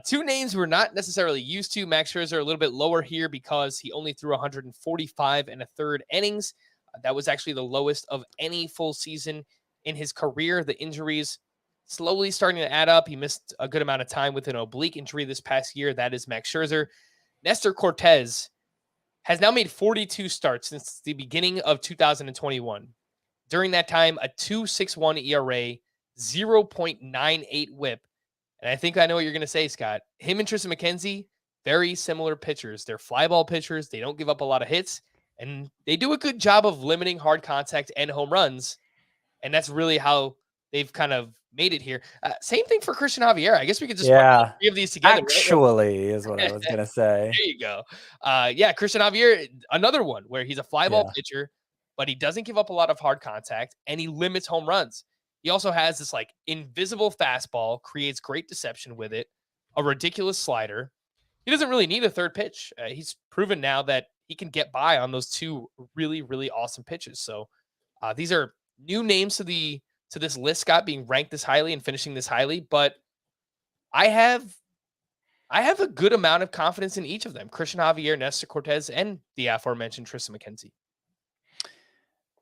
two names we're not necessarily used to. Max Scherzer a little bit lower here because he only threw 145 and a third innings. That was actually the lowest of any full season in his career. The injuries slowly starting to add up. He missed a good amount of time with an oblique injury this past year. That is Max Scherzer. Nestor Cortes has now made 42 starts since the beginning of 2021. During that time, a 2.61 ERA, 0.98 whip. And I think I know what you're going to say, Scott. Him and Tristan McKenzie, very similar pitchers. They're fly ball pitchers. They don't give up a lot of hits, and they do a good job of limiting hard contact and home runs. And that's really how they've kind of made it here. Same thing for Christian Javier. I guess we could just run all three of these together. Actually, right? Is what I was going to say. There you go. Yeah, Christian Javier, another one where he's a fly ball pitcher, but he doesn't give up a lot of hard contact, and he limits home runs. He also has this like invisible fastball, creates great deception with it, a ridiculous slider. He doesn't really need a third pitch. He's proven now that he can get by on those two really, really awesome pitches. So these are new names to this list, Scott, being ranked this highly and finishing this highly, but I have a good amount of confidence in each of them. Christian Javier, Nestor Cortes, and the aforementioned Tristan McKenzie.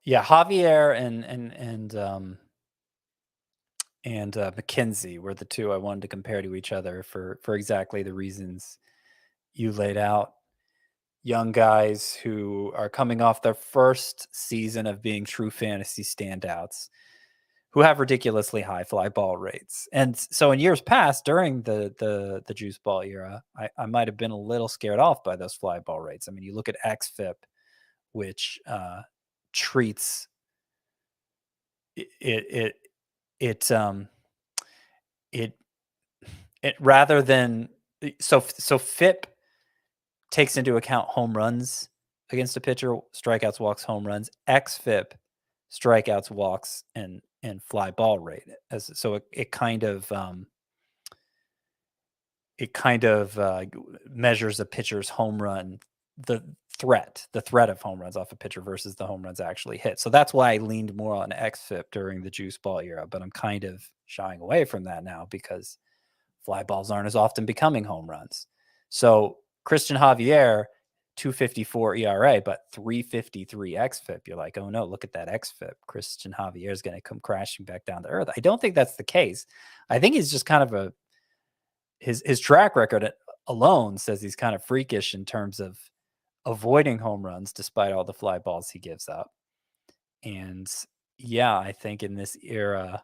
Yeah, Javier and McKenzie were the two I wanted to compare to each other for exactly the reasons you laid out. Young guys who are coming off their first season of being true fantasy standouts, who have ridiculously high fly ball rates. And so in years past, during the juice ball era, I might have been a little scared off by those fly ball rates. I mean, you look at xFIP, which treats it rather than so FIP takes into account home runs against a pitcher, strikeouts, walks, home runs. xFIP strikeouts, walks, and fly ball rate. So it kind of measures a pitcher's home run, the threat of home runs off a pitcher versus the home runs actually hit. So that's why I leaned more on xFIP during the juice ball era, but I'm kind of shying away from that now because fly balls aren't as often becoming home runs. So Christian Javier, 2.54 ERA, but 3.53 xFIP. You're like, oh no, look at that xFIP. Christian Javier is going to come crashing back down to earth. I don't think that's the case. I think he's just kind of his track record alone says he's kind of freakish in terms of avoiding home runs despite all the fly balls he gives up. And yeah, I think in this era,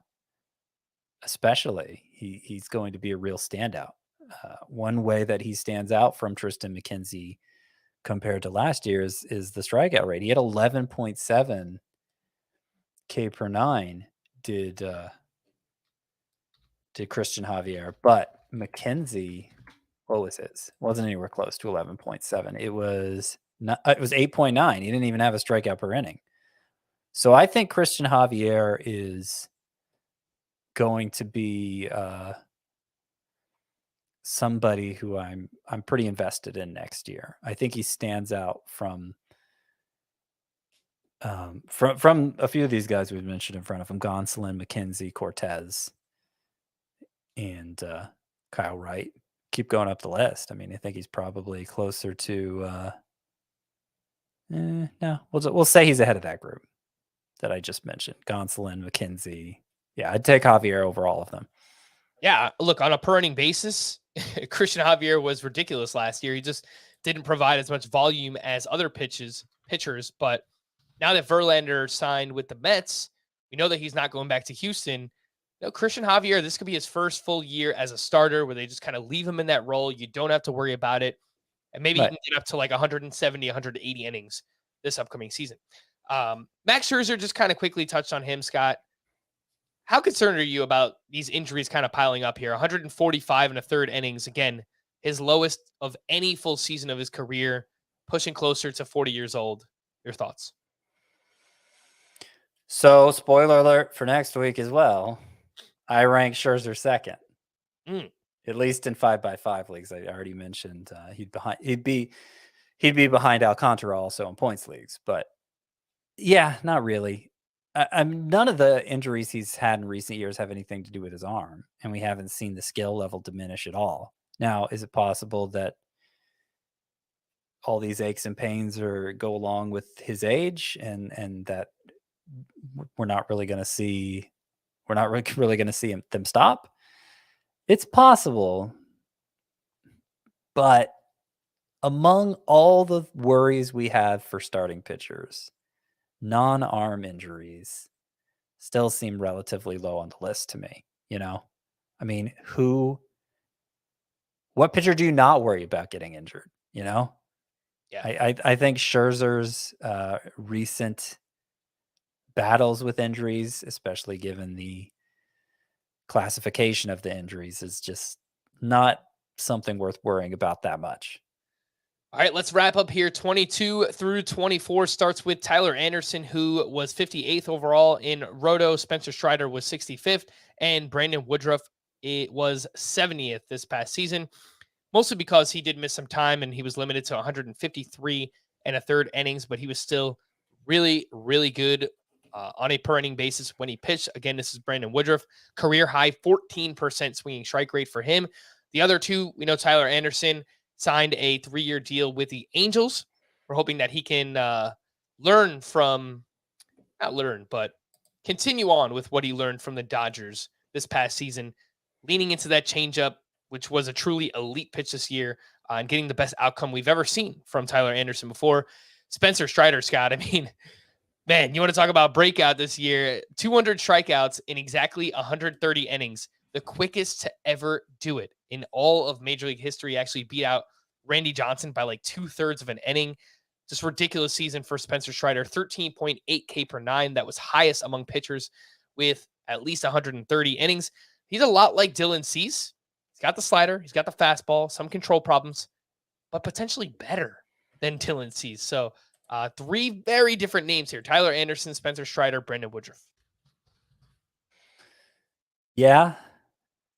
especially, he's going to be a real standout. One way that he stands out from Tristan McKenzie compared to last year is the strikeout rate. He had 11.7 K per nine, did Christian Javier, but McKenzie, what was his? Wasn't anywhere close to 11.7. It was 8.9. He didn't even have a strikeout per inning. So I think Christian Javier is going to be somebody who I'm pretty invested in next year. I think he stands out from a few of these guys we've mentioned in front of him: Gonsolin, McKenzie, Cortes, and Kyle Wright. Keep going up the list. I mean, I think he's probably closer to. No, we'll say he's ahead of that group that I just mentioned: Gonsolin, McKenzie. Yeah, I'd take Javier over all of them. Yeah, look, on a per inning basis, Christian Javier was ridiculous last year. He just didn't provide as much volume as other pitchers. But now that Verlander signed with the Mets, we know that he's not going back to Houston. You know, Christian Javier, this could be his first full year as a starter where they just kind of leave him in that role. You don't have to worry about it. And maybe he can get up to like 170, 180 innings this upcoming season. Max Scherzer, just kind of quickly touched on him, Scott. How concerned are you about these injuries kind of piling up here? 145 and a third innings. Again, his lowest of any full season of his career, pushing closer to 40 years old. Your thoughts? So, spoiler alert for next week as well. I rank Scherzer second, at least in 5x5 leagues. I already mentioned he'd be behind Alcantara also in points leagues, but yeah, not really. None of the injuries he's had in recent years have anything to do with his arm, and we haven't seen the skill level diminish at all. Now, is it possible that all these aches and pains go along with his age, and that we're not really going to see them stop? It's possible, but among all the worries we have for starting pitchers, non-arm injuries still seem relatively low on the list to me. I mean, what pitcher do you not worry about getting injured? Yeah. I think Scherzer's recent battles with injuries, especially given the classification of the injuries, is just not something worth worrying about that much. All right, let's wrap up here. 22 through 24 starts with Tyler Anderson, who was 58th overall in Roto. Spencer Strider was 65th, and Brandon Woodruff was 70th this past season, mostly because he did miss some time and he was limited to 153 and a third innings, but he was still really, really good on a per inning basis when he pitched. Again, this is Brandon Woodruff, career high 14% swinging strike rate for him. The other two, we know Tyler Anderson signed a 3-year deal with the Angels. We're hoping that he can continue on with what he learned from the Dodgers this past season, leaning into that changeup, which was a truly elite pitch this year, and getting the best outcome we've ever seen from Tyler Anderson before. Spencer Strider, Scott, I mean, man, you want to talk about breakout this year? 200 strikeouts in exactly 130 innings. The quickest to ever do it in all of Major League history. Actually beat out Randy Johnson by like 2/3 of an inning. Just ridiculous season for Spencer Strider. 13.8 K per nine. That was highest among pitchers with at least 130 innings. He's a lot like Dylan Cease. He's got the slider. He's got the fastball, some control problems, but potentially better than Dylan Cease. So 3 very different names here: Tyler Anderson, Spencer Strider, Brandon Woodruff. Yeah.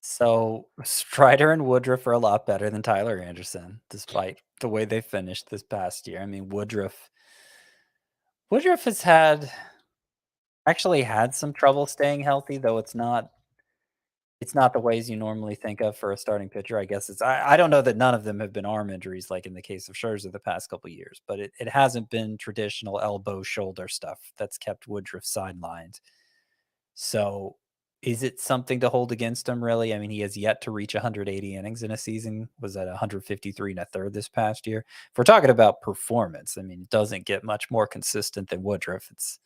So Strider and Woodruff are a lot better than Tyler Anderson, despite the way they finished this past year. I mean, Woodruff has actually had some trouble staying healthy, though it's not the ways you normally think of for a starting pitcher. I guess I don't know that none of them have been arm injuries like in the case of Scherzer the past couple of years, but it hasn't been traditional elbow shoulder stuff that's kept Woodruff sidelined. So is it something to hold against him, really? I mean, he has yet to reach 180 innings in a season. Was at 153 and a third this past year. If we're talking about performance, I mean, it doesn't get much more consistent than Woodruff. It's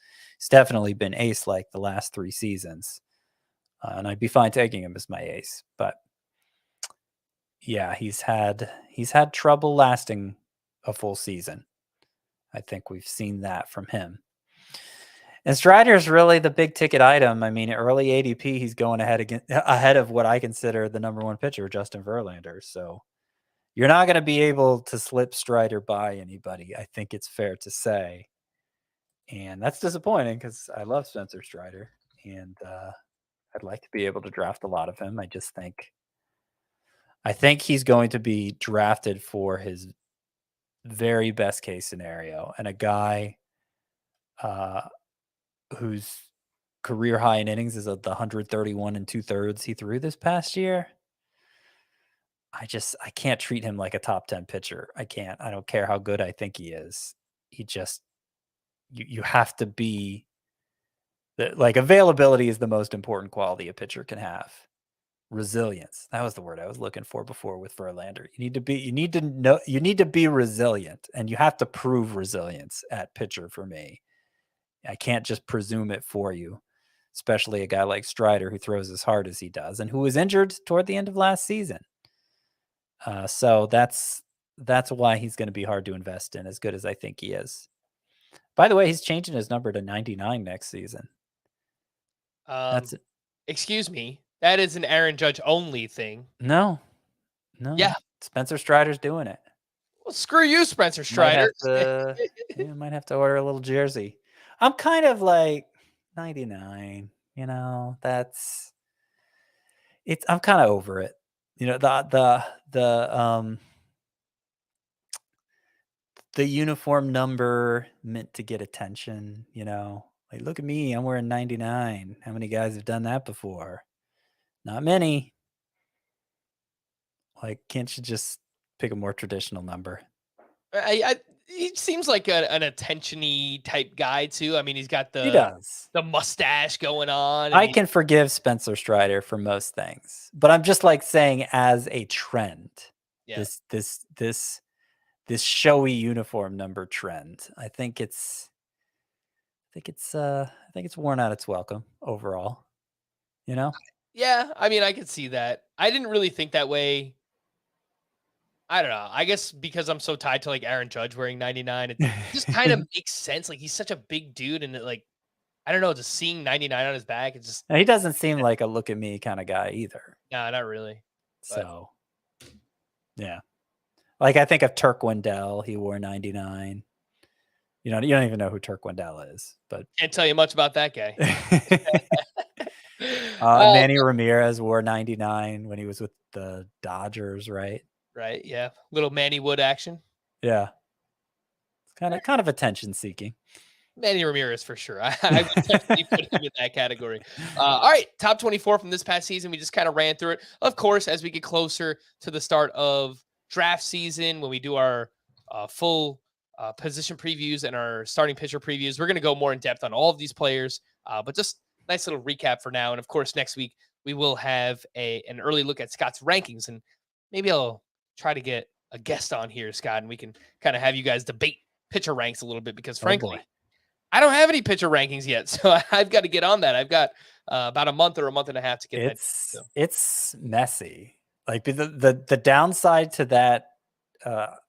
definitely been ace-like the last 3 seasons. And I'd be fine taking him as my ace. But yeah, he's had trouble lasting a full season. I think we've seen that from him. And Strider's really the big ticket item. I mean, early ADP, he's going ahead of what I consider the number one pitcher, Justin Verlander. So you're not going to be able to slip Strider by anybody, I think it's fair to say. And that's disappointing because I love Spencer Strider. And I'd like to be able to draft a lot of him. I think he's going to be drafted for his very best case scenario. And a guy whose career high in innings is at the 131 2/3 he threw this past year. I can't treat him like a top 10 pitcher. I can't. I don't care how good I think he is. He just, you have to be like, availability is the most important quality a pitcher can have. Resilience. That was the word I was looking for before with Verlander. You need to be resilient, and you have to prove resilience at pitcher for me. I can't just presume it for you, especially a guy like Strider who throws as hard as he does and who was injured toward the end of last season. So that's why he's going to be hard to invest in, as good as I think he is. By the way, he's changing his number to 99 next season. Excuse me. That is an Aaron Judge only thing. No. Yeah. Spencer Strider's doing it. Well, screw you, Spencer Strider. Might have to order a little jersey. I'm kind of like 99, I'm kind of over it. The uniform number meant to get attention, like, look at me, I'm wearing 99. How many guys have done that before? Not many. Like, can't you just pick a more traditional number? He seems like an attention-y type guy too. I mean, he's got He does. the mustache going on. I can forgive Spencer Strider for most things, but I'm just like saying, as a trend, this showy uniform number trend, I think it's worn out its welcome overall. Yeah, I mean, I could see that. I didn't really think that way. I don't know. I guess because I'm so tied to like Aaron Judge wearing 99, it just kind of makes sense. Like, he's such a big dude, and I don't know, just seeing 99 on his back, it's just. He doesn't seem like a look at me kind of guy either. No, not really. So, yeah. Like, I think of Turk Wendell, he wore 99. You don't even know who Turk Wendell is, but can't tell you much about that guy. Manny Ramirez wore 99 when he was with the Dodgers, right? Right. Yeah. Little Manny Wood action. Yeah. It's kind of attention seeking. Manny Ramirez for sure. I would definitely put him in that category. All right. Top 24 from this past season. We just kind of ran through it. Of course, as we get closer to the start of draft season, when we do our full position previews and our starting pitcher previews, we're going to go more in depth on all of these players. But just nice little recap for now. And of course, next week we will have an early look at Scott's rankings, and maybe I'll try to get a guest on here, Scott, and we can kind of have you guys debate pitcher ranks a little bit, because frankly, I don't have any pitcher rankings yet. So I've got to get on that. I've got about a month or a month and a half to get It's messy. Like, the downside to that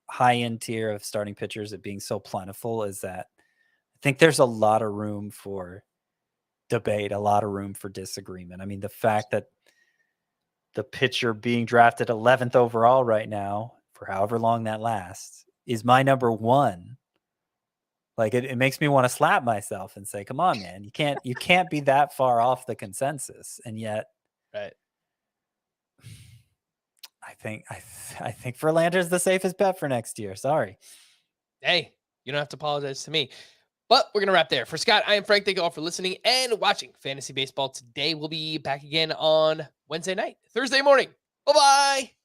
high end tier of starting pitchers, it being so plentiful, is that I think there's a lot of room for debate, a lot of room for disagreement. I mean, the fact that the pitcher being drafted 11th overall right now, for however long that lasts, is my number one. Like, it makes me want to slap myself and say, come on, man, you can't be that far off the consensus. And yet, right. I think Verlander's the safest bet for next year. Sorry. Hey, you don't have to apologize to me. But we're going to wrap there. For Scott, I am Frank. Thank you all for listening and watching Fantasy Baseball today. We'll be back again on Wednesday night, Thursday morning. Bye-bye.